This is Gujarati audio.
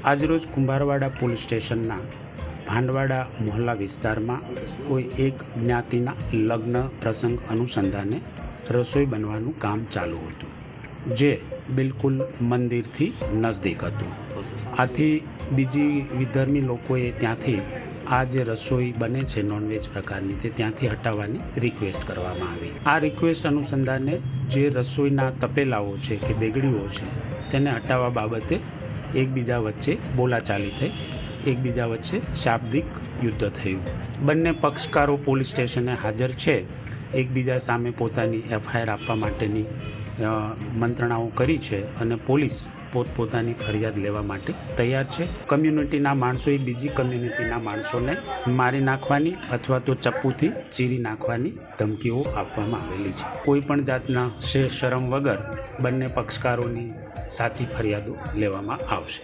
આજરોજ કુંભારવાડા પોલીસ સ્ટેશનના ભાંડવાડા મોહલ્લા વિસ્તારમાં કોઈ એક જ્ઞાતિના લગ્ન પ્રસંગ અનુસંધાને રસોઈ બનવાનું કામ ચાલુ હતું, જે બિલકુલ મંદિરથી નજદીક હતું. આથી બીજી વિધર્મી લોકોએ ત્યાંથી આ જે રસોઈ બને છે નોનવેજ પ્રકારની તે ત્યાંથી હટાવવાની રિક્વેસ્ટ કરવામાં આવી. આ રિક્વેસ્ટ અનુસંધાને જે રસોઈના તપેલાઓ છે કે દેગડીઓ છે તેને હટાવવા બાબતે એકબીજા વચ્ચે બોલાચાલી થઈ, એકબીજા વચ્ચે શાબ્દિક યુદ્ધ થયું. બંને પક્ષકારો પોલીસ સ્ટેશને હાજર છે, એકબીજા સામે પોતાની એફઆઈઆર આપવા માટેની મંત્રણાઓ કરી છે અને પોલીસ પોતપોતાની ફરિયાદ લેવા માટે તૈયાર છે. કમ્યુનિટીના માણસોએ બીજી કમ્યુનિટીના માણસોને મારી નાખવાની અથવા તો ચપ્પુથી ચીરી નાખવાની ધમકીઓ આપવામાં આવેલી છે. કોઈ પણ જાતના શરમ વગર બંને પક્ષકારોની સાચી ફરિયાદો લેવામાં આવશે.